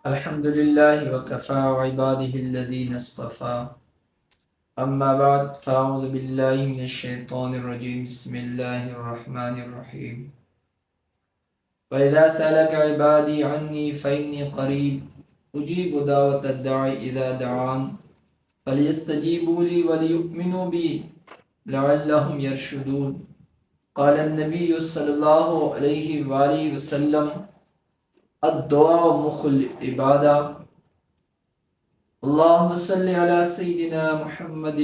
الحمد لله وكفى وعباده الذين اصطفى أما بعد فأعوذ بالله من الشيطان الرجيم بسم الله الرحمن الرحيم وإذا سألك عبادي عني فإني قريب أجيب دعوة الداعي إذا دعان فليستجيبوا لي وليؤمنوا بي لعلهم يرشدون. قال النبي صلى الله عليه وآله وسلم الدعاء مخ العبادة. اللهم صل على سيدنا محمد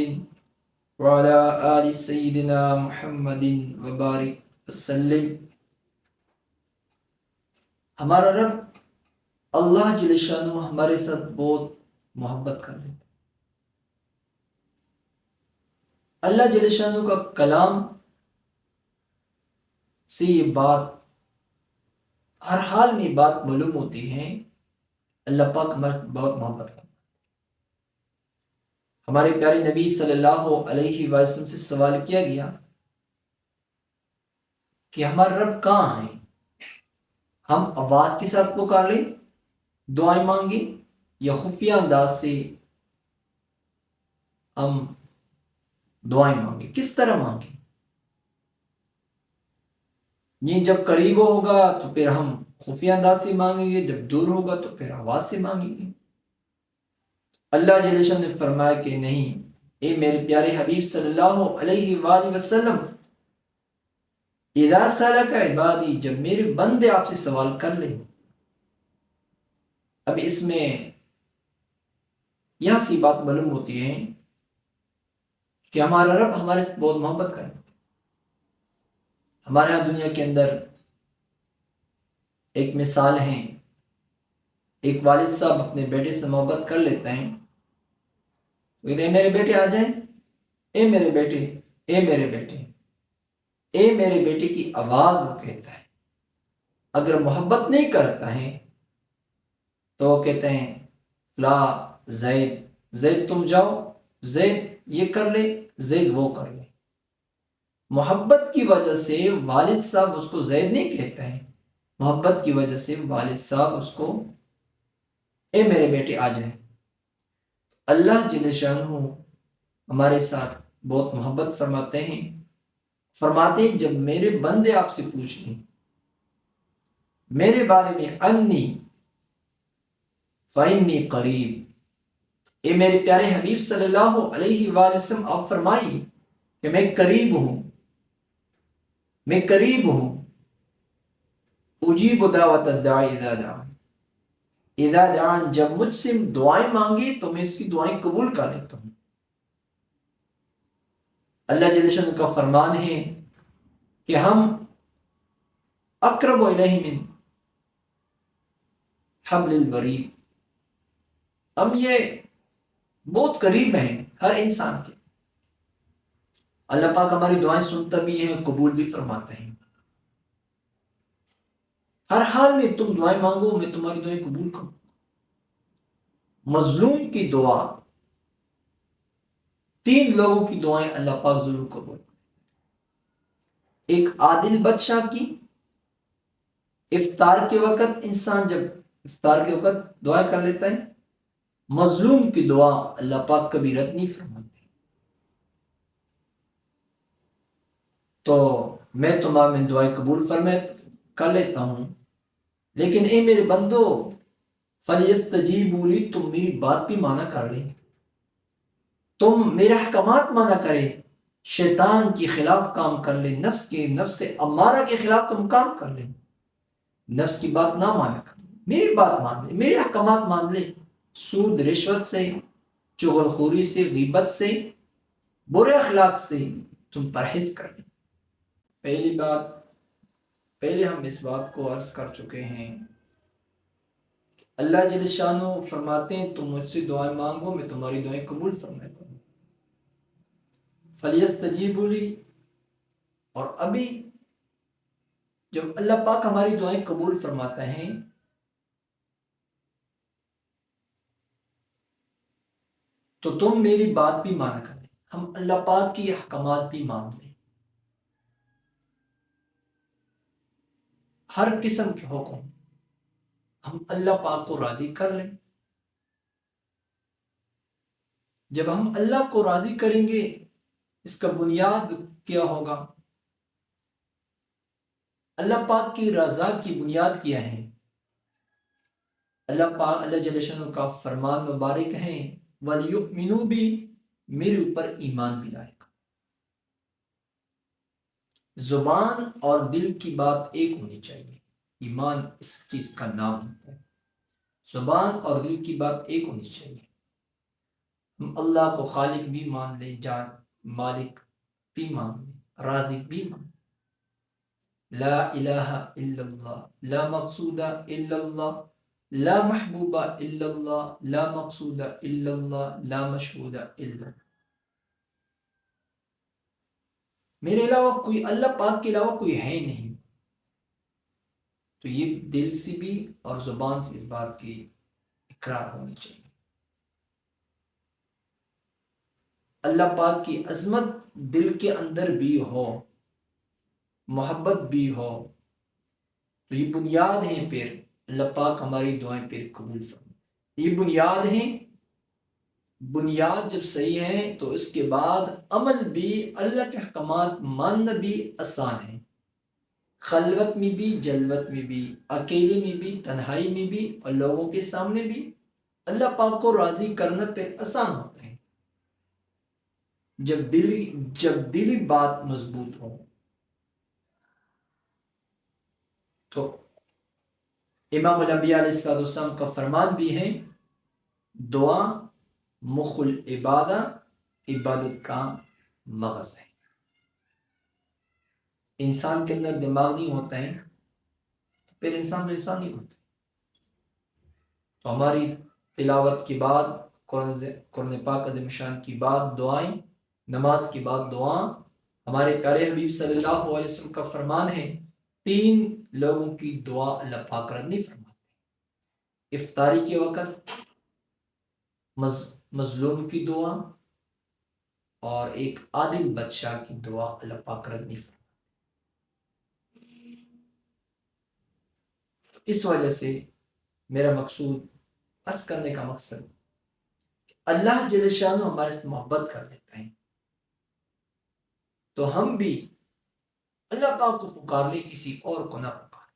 وعلى آل سيدنا محمد وبارك وسلم. ہمارا رب اللہ جل شانہ ہمارے ساتھ بہت محبت کر لیتا. اللہ جل شانہ کا کلام سے یہ بات ہر حال میں بات معلوم ہوتی ہے. اللہ پاک ہمارے بہت محبت کرتا. ہمارے پیارے نبی صلی اللہ علیہ وسلم سے سوال کیا گیا کہ ہمارا رب کہاں ہے؟ ہم آواز کے ساتھ پکار لیں، دعائیں مانگیں، یا خفیہ انداز سے ہم دعائیں مانگیں؟ کس طرح مانگیں؟ یہ جب قریب ہوگا تو پھر ہم خفیہ انداز سے مانگیں گے، جب دور ہوگا تو پھر آواز سے مانگیں گے. اللہ جل شانہ نے فرمایا کہ نہیں، اے میرے پیارے حبیب صلی اللہ علیہ وآلہ وسلم، اذا سالک عبادی، جب میرے بندے آپ سے سوال کر لیں. اب اس میں یہاں سی بات معلوم ہوتی ہے کہ ہمارا رب ہمارے سے بہت محبت کرتا ہے. ہمارے یہاں دنیا کے اندر ایک مثال ہے، ایک والد صاحب اپنے بیٹے سے محبت کر لیتے ہیں، کہتے ہیں میرے بیٹے آ جائیں، اے میرے بیٹے، اے میرے بیٹے، اے میرے بیٹے کی آواز وہ کہتا ہے. اگر محبت نہیں کرتا ہے تو وہ کہتے ہیں لا زید، زید تم جاؤ، زید یہ کر لے، زید وہ کر لے. محبت کی وجہ سے والد صاحب اس کو زید نہیں کہتے ہیں، محبت کی وجہ سے والد صاحب اس کو اے میرے بیٹے آ جائیں. اللہ جل شانہ ہمارے ساتھ بہت محبت فرماتے ہیں جب میرے بندے آپ سے پوچھ لیں میرے بارے میں انی فإنی قریب، اے میرے پیارے حبیب صلی اللہ علیہ وآلہ وسلم آپ فرمائیے کہ میں قریب ہوں، میں قریب ہوں. اجیب دعوت الداعی اذا دعان، اذا دعان، جب مجھ سے دعائیں مانگی تو میں اس کی دعائیں قبول کر لیتا ہوں. اللہ جل شانہ کا فرمان ہے کہ ہم اقرب الیہ من حبل الورید، ہم یہ بہت قریب ہیں ہر انسان کے. اللہ پاک ہماری دعائیں سنتا بھی ہے، قبول بھی فرماتا ہے. ہر حال میں تم دعائیں مانگو، میں تمہاری دعائیں قبول کروں. مظلوم کی دعا، 3 لوگوں کی دعائیں اللہ پاک ضرور قبول. ایک عادل بادشاہ کی، افطار کے وقت انسان جب افطار کے وقت دعا کر لیتا ہے. مظلوم کی دعا اللہ پاک کبھی رد نہیں فرماتے. تو میں تمہارے میں دعائیں قبول کر لیتا ہوں، لیکن اے میرے بندو فَلْيَسْتَجِيبُوا لِي، تم میری بات بھی مانا کر لیں، تم میرے احکامات مانا کریں، شیطان کے خلاف کام کر لیں، نفس امارہ کے خلاف تم کام کر لیں. نفس کی بات نہ مانا کر لیں، میری بات مان لیں، میرے احکامات مان لیں. سود رشوت سے، چغل خوری سے، غیبت سے، برے اخلاق سے تم پرہیز کر لیں. پہلے ہم اس بات کو عرض کر چکے ہیں، اللہ جل شانہ فرماتے ہیں تم مجھ سے دعائیں مانگو، میں تمہاری دعائیں قبول فرماتا ہوں. فَلْيَسْتَجِيبُوا لِي، اور ابھی جب اللہ پاک ہماری دعائیں قبول فرماتا ہے تو تم میری بات بھی مانا کریں، ہم اللہ پاک کی احکامات بھی مان لیں. ہر قسم کے حکم، ہم اللہ پاک کو راضی کر لیں. جب ہم اللہ کو راضی کریں گے اس کا بنیاد کیا ہوگا؟ اللہ پاک کی رضا کی بنیاد کیا ہے؟ اللہ پاک اللہ جل شانہ کا فرمان مبارک ہے وَلْيُؤْمِنُوا بِي، میرے اوپر ایمان بھی لائے گا. زبان اور دل کی بات ایک ہونی چاہیے. ایمان اس چیز کا نام ہوتا ہے. زبان اور دل کی بات ایک ہونی چاہیے. ہم اللہ کو خالق بھی مان لیں، جان مالک بھی مان لیں، رازق بھی مان لیں. لا الہ الا اللہ، لا مقصود الا اللہ، لا محبوب الا اللہ، لا مقصود الا اللہ، لا مشہود الا اللہ. میرے علاوہ کوئی، اللہ پاک کے علاوہ کوئی ہے ہی نہیں. تو یہ دل سے بھی اور زبان سے اس بات کی اقرار ہونی چاہیے. اللہ پاک کی عظمت دل کے اندر بھی ہو، محبت بھی ہو، تو یہ بنیاد ہیں. پھر اللہ پاک ہماری دعائیں پھر قبول فرمائے. یہ بنیاد ہیں. بنیاد جب صحیح ہے تو اس کے بعد عمل بھی، اللہ کے احکامات ماننا بھی آسان ہے. خلوت میں بھی، جلوت میں بھی، اکیلے میں بھی، تنہائی میں بھی، اور لوگوں کے سامنے بھی اللہ پاک کو راضی کرنا پہ آسان ہوتا ہے جب دلی بات مضبوط ہو. تو امام الانبیاء علیہ السلام کا فرمان بھی ہے دعا مخ العبادہ، عبادت کا مغز ہے. انسان کے اندر دماغ نہیں ہوتا ہے تو پھر انسان نہیں ہوتا. تو ہماری تلاوت کے بعد، قرآن پاک عظیم شان کی بعد دعائیں، نماز کی بعد دعا. ہمارے پیارے حبیب صلی اللہ علیہ وسلم کا فرمان ہے 3 لوگوں کی دعا اللہ پاک رد نہیں فرماتے. افطاری کے وقت مظلوم کی دعا، اور ایک عادل بادشاہ کی دعا اللہ پاک رد نہیں فرماتے. اس وجہ سے میرا مقصود، عرض کرنے کا مقصد، اللہ جل شانہ ہمارے سے محبت کر لیتا ہے تو ہم بھی اللہ پاک کو پکار لے، کسی اور کو نہ پکار.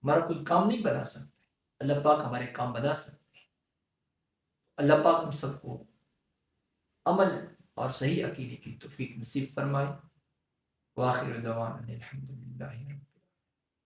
ہمارا کوئی کام نہیں بنا سکتا، اللہ پاک ہمارے کام بنا سکتے ہیں. اللہ پاک ہم سب کو عمل اور صحیح عقیدے کی توفیق نصیب فرمائے. وآخر دعوانا الحمدللہ.